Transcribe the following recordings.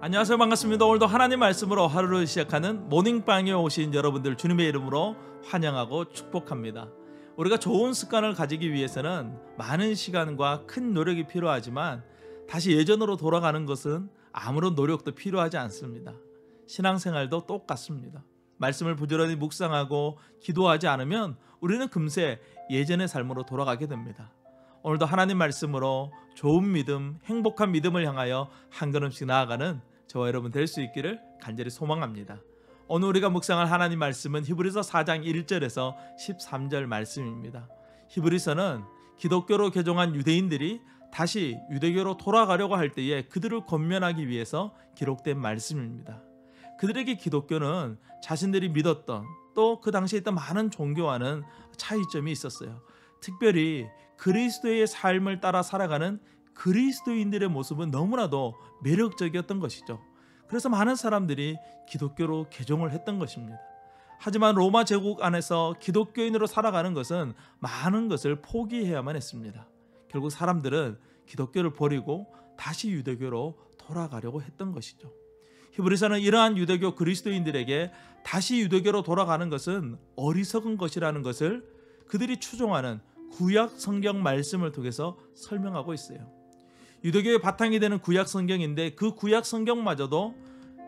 안녕하세요. 반갑습니다. 오늘도 하나님 말씀으로 하루를 시작하는 모닝빵에 오신 여러분들 주님의 이름으로 환영하고 축복합니다. 우리가 좋은 습관을 가지기 위해서는 많은 시간과 큰 노력이 필요하지만 다시 예전으로 돌아가는 것은 아무런 노력도 필요하지 않습니다. 신앙생활도 똑같습니다. 말씀을 부지런히 묵상하고 기도하지 않으면 우리는 금세 예전의 삶으로 돌아가게 됩니다. 오늘도 하나님 말씀으로 좋은 믿음, 행복한 믿음을 향하여 한 걸음씩 나아가는 저와 여러분 될 수 있기를 간절히 소망합니다. 오늘 우리가 묵상할 하나님 말씀은 히브리서 4장 1절에서 13절 말씀입니다. 히브리서는 기독교로 개종한 유대인들이 다시 유대교로 돌아가려고 할 때에 그들을 권면하기 위해서 기록된 말씀입니다. 그들에게 기독교는 자신들이 믿었던 또 그 당시에 있던 많은 종교와는 차이점이 있었어요. 특별히 그리스도의 삶을 따라 살아가는 그리스도인들의 모습은 너무나도 매력적이었던 것이죠. 그래서 많은 사람들이 기독교로 개종을 했던 것입니다. 하지만 로마 제국 안에서 기독교인으로 살아가는 것은 많은 것을 포기해야만 했습니다. 결국 사람들은 기독교를 버리고 다시 유대교로 돌아가려고 했던 것이죠. 히브리서는 이러한 유대교 그리스도인들에게 다시 유대교로 돌아가는 것은 어리석은 것이라는 것을 그들이 추종하는 구약 성경 말씀을 통해서 설명하고 있어요. 유대교의 바탕이 되는 구약 성경인데 그 구약 성경마저도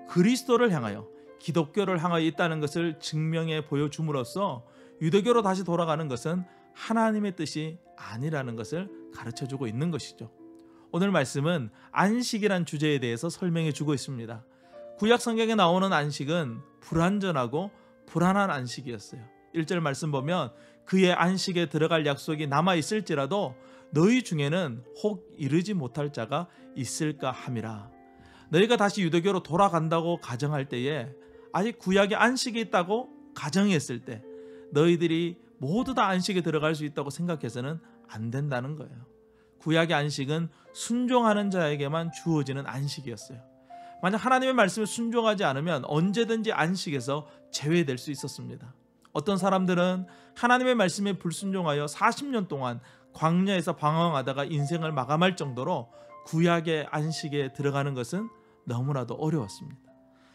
그리스도를 향하여 기독교를 향하여 있다는 것을 증명해 보여줌으로써 유대교로 다시 돌아가는 것은 하나님의 뜻이 아니라는 것을 가르쳐주고 있는 것이죠. 오늘 말씀은 안식이란 주제에 대해서 설명해 주고 있습니다. 구약 성경에 나오는 안식은 불완전하고 불안한 안식이었어요. 1절 말씀 보면 그의 안식에 들어갈 약속이 남아있을지라도 너희 중에는 혹 이르지 못할 자가 있을까 함이라. 너희가 다시 유대교로 돌아간다고 가정할 때에 아직 구약에 안식이 있다고 가정했을 때 너희들이 모두 다 안식에 들어갈 수 있다고 생각해서는 안 된다는 거예요. 구약의 안식은 순종하는 자에게만 주어지는 안식이었어요. 만약 하나님의 말씀에 순종하지 않으면 언제든지 안식에서 제외될 수 있었습니다. 어떤 사람들은 하나님의 말씀에 불순종하여 40년 동안 광야에서 방황하다가 인생을 마감할 정도로 구약의 안식에 들어가는 것은 너무나도 어려웠습니다.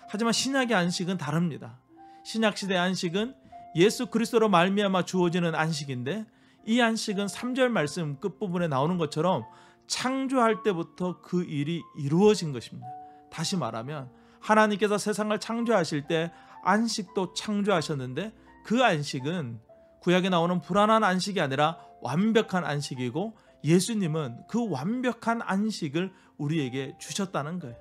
하지만 신약의 안식은 다릅니다. 신약시대의 안식은 예수 그리스도로 말미암아 주어지는 안식인데 이 안식은 3절 말씀 끝부분에 나오는 것처럼 창조할 때부터 그 일이 이루어진 것입니다. 다시 말하면 하나님께서 세상을 창조하실 때 안식도 창조하셨는데 그 안식은 구약에 나오는 불안한 안식이 아니라 완벽한 안식이고 예수님은 그 완벽한 안식을 우리에게 주셨다는 거예요.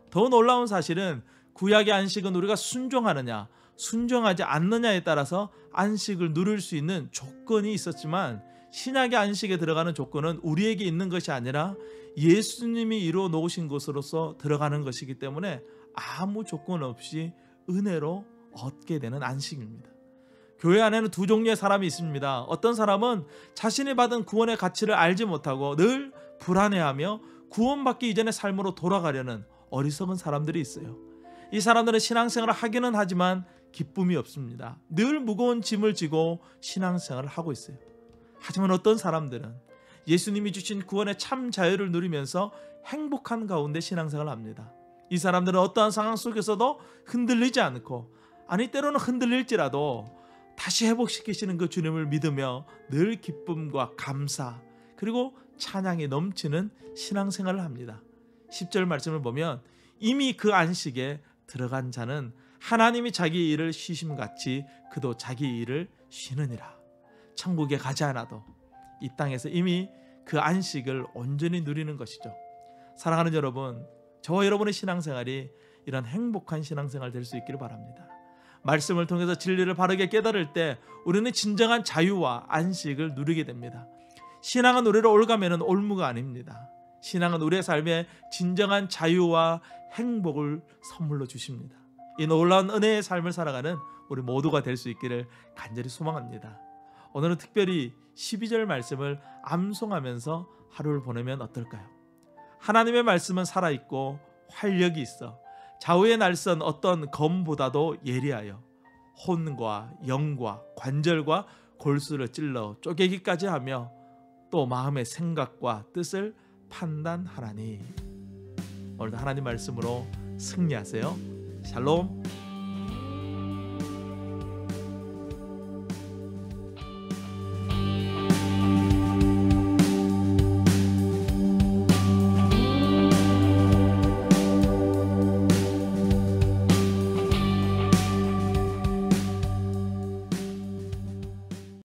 더 놀라운 사실은 구약의 안식은 우리가 순종하느냐 순종하지 않느냐에 따라서 안식을 누릴 수 있는 조건이 있었지만 신약의 안식에 들어가는 조건은 우리에게 있는 것이 아니라 예수님이 이루어 놓으신 것으로서 들어가는 것이기 때문에 아무 조건 없이 은혜로 얻게 되는 안식입니다. 교회 안에는 두 종류의 사람이 있습니다. 어떤 사람은 자신이 받은 구원의 가치를 알지 못하고 늘 불안해하며 구원받기 이전의 삶으로 돌아가려는 어리석은 사람들이 있어요. 이 사람들은 신앙생활을 하기는 하지만 기쁨이 없습니다. 늘 무거운 짐을 지고 신앙생활을 하고 있어요. 하지만 어떤 사람들은 예수님이 주신 구원의 참 자유를 누리면서 행복한 가운데 신앙생활을 합니다. 이 사람들은 어떠한 상황 속에서도 흔들리지 않고 아니 때로는 흔들릴지라도 다시 회복시키시는 그 주님을 믿으며 늘 기쁨과 감사 그리고 찬양이 넘치는 신앙생활을 합니다. 10절 말씀을 보면 이미 그 안식에 들어간 자는 하나님이 자기 일을 쉬심같이 그도 자기 일을 쉬느니라. 천국에 가지 않아도 이 땅에서 이미 그 안식을 온전히 누리는 것이죠. 사랑하는 여러분, 저와 여러분의 신앙생활이 이런 행복한 신앙생활 될 수 있기를 바랍니다. 말씀을 통해서 진리를 바르게 깨달을 때 우리는 진정한 자유와 안식을 누리게 됩니다. 신앙은 우리를 올가매는 올무가 아닙니다. 신앙은 우리의 삶에 진정한 자유와 행복을 선물로 주십니다. 이 놀라운 은혜의 삶을 살아가는 우리 모두가 될 수 있기를 간절히 소망합니다. 오늘은 특별히 12절 말씀을 암송하면서 하루를 보내면 어떨까요? 하나님의 말씀은 살아있고 활력이 있어 좌우의 날선 어떤 검보다도 예리하여 혼과 영과 관절과 골수를 찔러 쪼개기까지 하며 또 마음의 생각과 뜻을 판단하라니. 오늘도 하나님 말씀으로 승리하세요. 샬롬.